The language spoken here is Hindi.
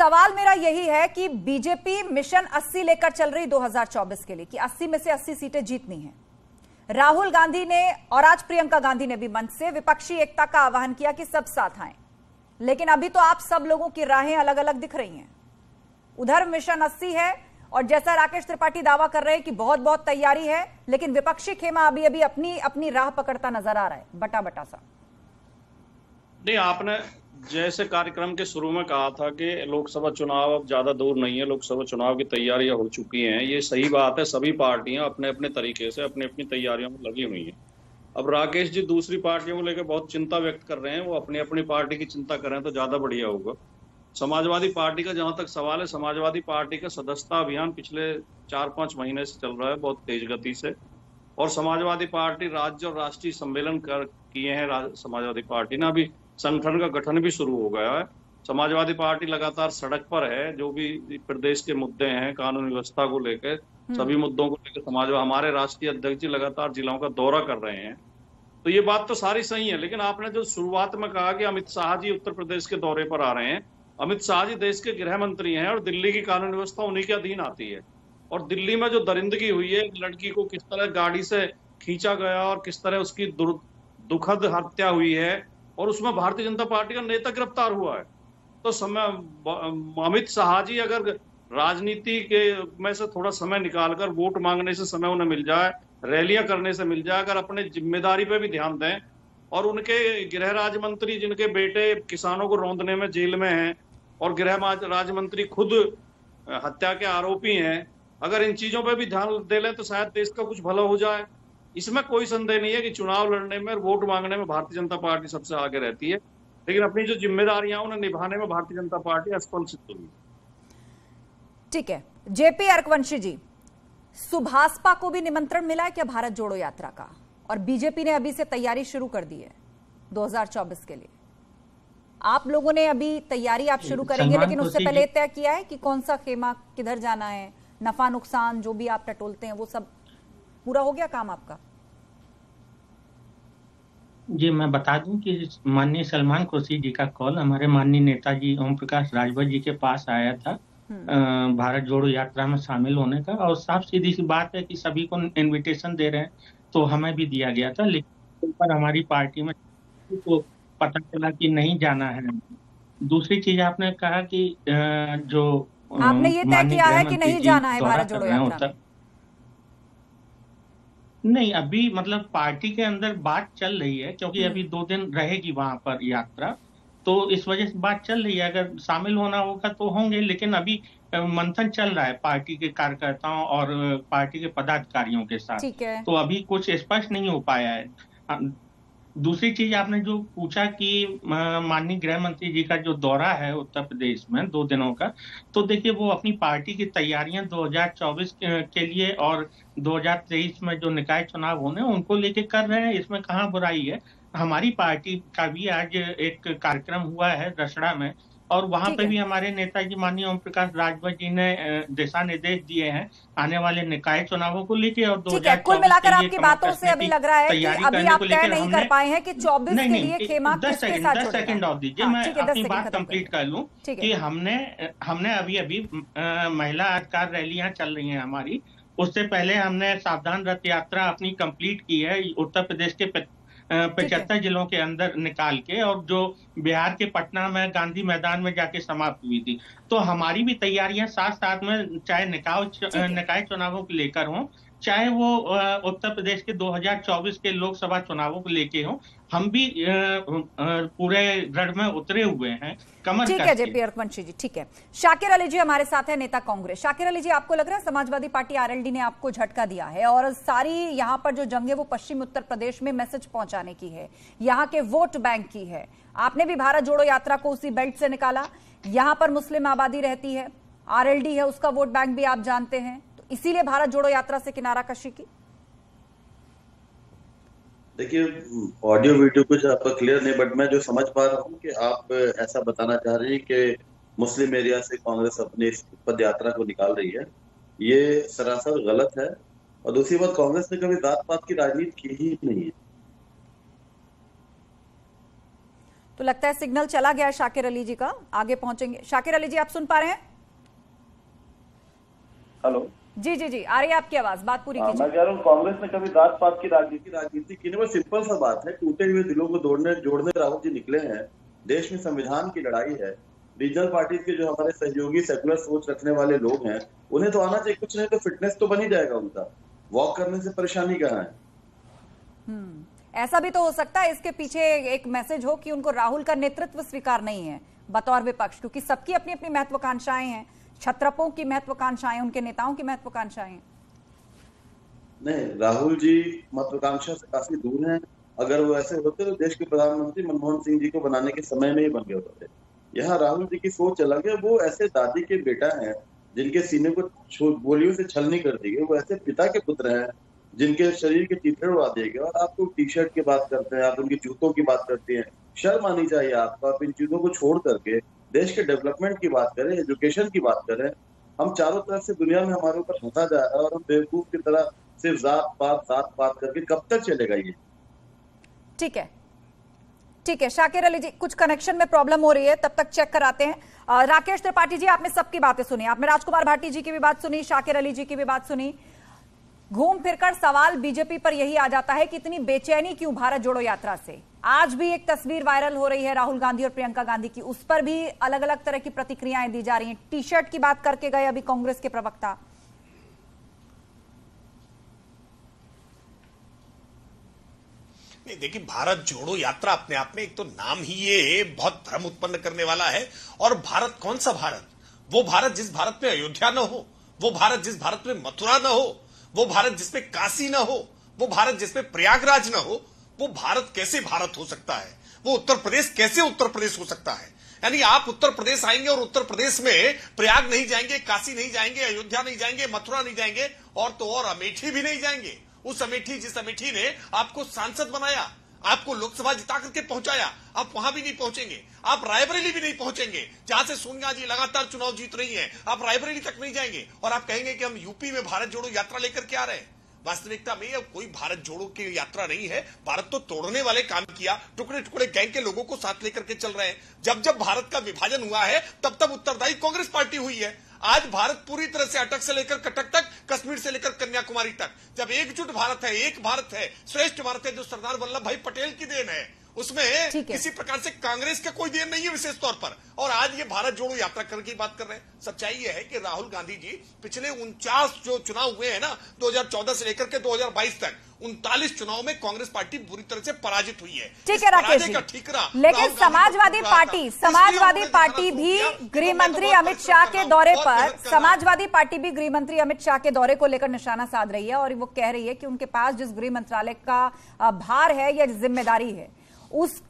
सवाल मेरा यही है कि बीजेपी मिशन 80 लेकर चल रही 2024 के लिए कि 80 में से 80 सीटें जीतनी है। राहुल गांधी ने और आज प्रियंका गांधी ने भी मंच से विपक्षी एकता का आह्वान किया कि सब साथ आएं, लेकिन अभी तो आप सब लोगों की राहें अलग अलग दिख रही हैं। उधर मिशन 80 है और जैसा राकेश त्रिपाठी दावा कर रहे हैं कि बहुत बहुत तैयारी है, लेकिन विपक्षी खेमा अभी अभी अपनी अपनी राह पकड़ता नजर आ रहा है, बटा बटा सा। नहीं, आपने जैसे कार्यक्रम के शुरू में कहा था कि लोकसभा चुनाव अब ज्यादा दूर नहीं है, लोकसभा चुनाव की तैयारियां हो चुकी हैं, ये सही बात है। सभी पार्टियां अपने अपने तरीके से अपनी अपनी तैयारियों में लगी हुई हैं। अब राकेश जी दूसरी पार्टियों को लेकर बहुत चिंता व्यक्त कर रहे हैं, वो अपनी अपनी पार्टी की चिंता करें तो ज्यादा बढ़िया होगा। समाजवादी पार्टी का जहां तक सवाल है, समाजवादी पार्टी का सदस्यता अभियान पिछले 4-5 महीने से चल रहा है बहुत तेज गति से, और समाजवादी पार्टी राज्य और राष्ट्रीय सम्मेलन किए हैं। समाजवादी पार्टी ने अभी संगठन का गठन भी शुरू हो गया है। समाजवादी पार्टी लगातार सड़क पर है, जो भी प्रदेश के मुद्दे हैं कानून व्यवस्था को लेकर, सभी मुद्दों को लेकर हमारे राष्ट्रीय अध्यक्ष जी लगातार जिलों का दौरा कर रहे हैं। तो ये बात तो सारी सही है, लेकिन आपने जो शुरुआत में कहा कि अमित शाह जी उत्तर प्रदेश के दौरे पर आ रहे हैं, अमित शाह जी देश के गृह मंत्री हैं और दिल्ली की कानून व्यवस्था उन्हीं के अधीन आती है। और दिल्ली में जो दरिंदगी हुई है, लड़की को किस तरह गाड़ी से खींचा गया और किस तरह उसकी दुखद हत्या हुई है, और उसमें भारतीय जनता पार्टी का नेता गिरफ्तार हुआ है। तो अमित शाह जी अगर राजनीति के में से थोड़ा समय निकालकर वोट मांगने से समय उन्हें मिल जाए, रैलियां करने से मिल जाए, अगर अपने जिम्मेदारी पे भी ध्यान दें, और उनके गृह राज्य मंत्री जिनके बेटे किसानों को रौंदने में जेल में हैं और गृह राज्य मंत्री खुद हत्या के आरोपी हैं, अगर इन चीजों पे भी ध्यान दे लें तो शायद देश का कुछ भला हो जाए। इसमें कोई संदेह नहीं है कि चुनाव लड़ने में और वोट मांगने में भारतीय जनता पार्टी सबसे आगे रहती है, लेकिन अपनी जो जिम्मेदारियां उन्हें निभाने में भारतीय जनता पार्टी असफल सिद्ध हुई। ठीक है, जेपी अर्कवंशी जी, सुभाषपा को भी निमंत्रण मिला है क्या भारत जोड़ो यात्रा का? और बीजेपी ने अभी से तैयारी शुरू कर दी है 2024 के लिए। आप लोगों ने अभी तैयारी आप शुरू करेंगे, लेकिन उससे पहले तय किया है कि कौन सा खेमा किधर जाना है, नफा नुकसान जो भी आप टटोलते हैं वो सब पूरा हो गया काम आपका? जी, मैं बता दूं कि माननीय सलमान खुर्शीद जी का कॉल हमारे माननीय नेताजी ओम प्रकाश राजभर जी के पास आया था भारत जोड़ो यात्रा में शामिल होने का, और साफ सीधी सी बात है कि सभी को इनविटेशन दे रहे हैं, तो हमें भी दिया गया था, लेकिन पर हमारी पार्टी में तो पता चला कि नहीं जाना है। दूसरी चीज आपने कहा कि जो आपने ये तय किया है कि नहीं जाना है भारत जोड़ो यात्रा? नहीं, अभी मतलब पार्टी के अंदर बात चल रही है, क्योंकि अभी 2 दिन रहेगी वहां पर यात्रा, तो इस वजह से बात चल रही है। अगर शामिल होना होगा तो होंगे, लेकिन अभी मंथन चल रहा है पार्टी के कार्यकर्ताओं और पार्टी के पदाधिकारियों के साथ, तो अभी कुछ स्पष्ट नहीं हो पाया है। दूसरी चीज आपने जो पूछा कि माननीय गृह मंत्री जी का जो दौरा है उत्तर प्रदेश में 2 दिनों का, तो देखिए वो अपनी पार्टी की तैयारियां 2024 के लिए और 2023 में जो निकाय चुनाव होने उनको लेके कर रहे हैं, इसमें कहाँ बुराई है। हमारी पार्टी का भी आज एक कार्यक्रम हुआ है रसड़ा में, और वहां पे भी हमारे नेताजी माननीय ओम प्रकाश राजभर जी ने दिशा निर्देश दिए हैं आने वाले निकाय चुनावों को लेकर। और 2024 कुल मिलाकर आपकी बातों से अभी लग रहा है कि अभी आप तय नहीं कर पाए हैं कि 24 के लिए खेमा किसके साथ जुड़ेगा। 10 सेकंड और दीजिए, मैं अपनी बात कंप्लीट कर लूं कि हमने अभी महिला अधिकार रैलियां चल रही हैं हमारी, उससे पहले हमने सावधान रथ यात्रा अपनी कंप्लीट की है उत्तर प्रदेश के 75 जिलों के अंदर निकाल के, और जो बिहार के पटना में गांधी मैदान में जाके समाप्त हुई थी। तो हमारी भी तैयारियां साथ साथ में, चाहे निकाय चुनावों को लेकर हो, चाहे वो उत्तर प्रदेश के 2024 के लोकसभा चुनावों को लेके हो, हम भी पूरे रण में उतरे हुए हैं कमर ठीक है जेपी अर्कवंशी जी, ठीक है। शाकिर अली जी हमारे साथ है, नेता कांग्रेस। शाकिर अली जी, आपको लग रहा है समाजवादी पार्टी आरएलडी ने आपको झटका दिया है और सारी यहाँ पर जो जंग है वो पश्चिम उत्तर प्रदेश में मैसेज पहुंचाने की है, यहाँ के वोट बैंक की है। आपने भी भारत जोड़ो यात्रा को उसी बेल्ट से निकाला, यहाँ पर मुस्लिम आबादी रहती है, आरएलडी है, उसका वोट बैंक भी आप जानते हैं, तो इसीलिए भारत जोड़ो यात्रा से किनारा कशी की। देखिए, ऑडियो वीडियो कुछ आपका क्लियर नहीं, बट मैं जो समझ पा रहा हूँ कि आप ऐसा बताना चाह रहे हैं कि मुस्लिम एरिया से कांग्रेस अपनी पद यात्रा को निकाल रही है। ये सरासर गलत है, और दूसरी बात, कांग्रेस ने कभी जात पात की राजनीति की ही नहीं है। तो लगता है सिग्नल चला गया है शाकिर अली जी का, आगे पहुंचेंगे। शाकिर अली जी आप सुन पा रहे हैं? हेलो जी जी जी, आ रही है आपकी आवाज, बात पूरी कीजिए। मैं कह रहा हूँ कांग्रेस ने कभी जात पात की राजनीति की नहीं। वो सिंपल सा बात है, टूटे हुए दिलों को जोड़ने राहुल जी निकले हैं। देश में संविधान की लड़ाई है। रीजनल पार्टीज के जो हमारे सहयोगी सेकुलर सोच रखने वाले लोग हैं, उन्हें तो आना चाहिए, कुछ नहीं तो फिटनेस तो बन ही जाएगा उनका। वॉक करने से परेशानी कहाँ है? ऐसा भी तो हो सकता है इसके पीछे एक मैसेज हो कि उनको राहुल का नेतृत्व स्वीकार नहीं है बतौर विपक्ष, क्योंकि सबकी अपनी अपनी महत्वाकांक्षाएं हैं, छत्रपों की महत्वाकांक्षाएं, उनके नेताओं की महत्वाकांक्षाएं। नहीं, राहुल जी महत्वाकांक्षा से काफी दूर हैं। अगर वो ऐसे होते तो देश के प्रधानमंत्री मनमोहन सिंह जी को बनाने के समय में ही बन गए होते। यहाँ राहुल जी की सोच अलग है। वो ऐसे दादी के बेटा हैं जिनके सीने को गोलियों से छलनी कर दी गई। वो ऐसे पिता के पुत्र हैं जिनके शरीर के चित्रण उड़ा दिए गए। और आप टी शर्ट की बात करते हैं, आप उनकी जूतों की बात करती हैं। शर्म आनी चाहिए आपको। आप इन चीजों को छोड़ करके देश के डेवलपमेंट की बात करें, एजुकेशन की बात करें। हम चारों तरफ से दुनिया में हमारे ऊपर हंसा जा रहा है और हम बेवकूफ की तरह सिर्फ जात पात करके कब तक चलेगा ये? ठीक है, ठीक है शाकिर अली जी, कुछ कनेक्शन में प्रॉब्लम हो रही है, तब तक चेक कराते हैं। राकेश त्रिपाठी जी, आपने सबकी बातें सुनी, आपने राजकुमार भाटी जी की भी बात सुनी, शाकिर अली जी की भी बात सुनी। घूम फिरकर सवाल बीजेपी पर यही आ जाता है कि इतनी बेचैनी क्यों भारत जोड़ो यात्रा से। आज भी एक तस्वीर वायरल हो रही है राहुल गांधी और प्रियंका गांधी की, उस पर भी अलग अलग तरह की प्रतिक्रियाएं दी जा रही हैं। टी शर्ट की बात करके गए अभी कांग्रेस के प्रवक्ता। नहीं, देखिए, भारत जोड़ो यात्रा अपने आप में एक तो नाम ही ये बहुत भ्रम उत्पन्न करने वाला है। और भारत कौन सा भारत? वो भारत जिस भारत में अयोध्या न हो, वो भारत जिस भारत में मथुरा न हो, वो भारत जिसमें काशी न हो, वो भारत जिसमें प्रयागराज न हो, वो भारत कैसे भारत हो सकता है? वो उत्तर प्रदेश कैसे उत्तर प्रदेश हो सकता है? यानी आप उत्तर प्रदेश आएंगे और उत्तर प्रदेश में प्रयाग नहीं जाएंगे, काशी नहीं जाएंगे, अयोध्या नहीं जाएंगे, मथुरा नहीं जाएंगे, और तो और अमेठी भी नहीं जाएंगे। उस अमेठी जिस अमेठी ने आपको सांसद बनाया, आपको लोकसभा जिता करके पहुंचाया, आप वहां भी नहीं पहुंचेंगे। आप रायबरेली भी नहीं पहुंचेंगे, जहां से सोनिया जी लगातार चुनाव जीत रही हैं। आप रायबरेली तक नहीं जाएंगे और आप कहेंगे कि हम यूपी में भारत जोड़ो यात्रा लेकर के आ रहे हैं। वास्तविकता में अब कोई भारत जोड़ो की यात्रा नहीं है। भारत तो तोड़ने वाले काम किया, टुकड़े टुकड़े गैंग के लोगों को साथ लेकर के चल रहे हैं। जब जब भारत का विभाजन हुआ है तब तब उत्तरदायी कांग्रेस पार्टी हुई है। आज भारत पूरी तरह से अटक से लेकर कटक तक, कश्मीर से लेकर कन्याकुमारी तक, जब एकजुट भारत है, एक भारत है, श्रेष्ठ भारत है, जो सरदार वल्लभ भाई पटेल की देन है, उसमें किसी प्रकार से कांग्रेस का कोई देन नहीं है विशेष तौर पर। और आज ये भारत जोड़ो यात्रा करके बात कर रहे हैं। सच्चाई ये है कि राहुल गांधी जी पिछले 49 जो चुनाव हुए हैं ना, 2014 से लेकर के 2022 तक 39 चुनाव में कांग्रेस पार्टी बुरी तरह से पराजित हुई है। ठीक है राकेश जी, लेकिन समाजवादी पार्टी भी गृह मंत्री अमित शाह के दौरे पर, समाजवादी पार्टी भी गृह मंत्री अमित शाह के दौरे को लेकर निशाना साध रही है और वो कह रही है कि उनके पास जिस गृह मंत्रालय का भार है या जिम्मेदारी है उसका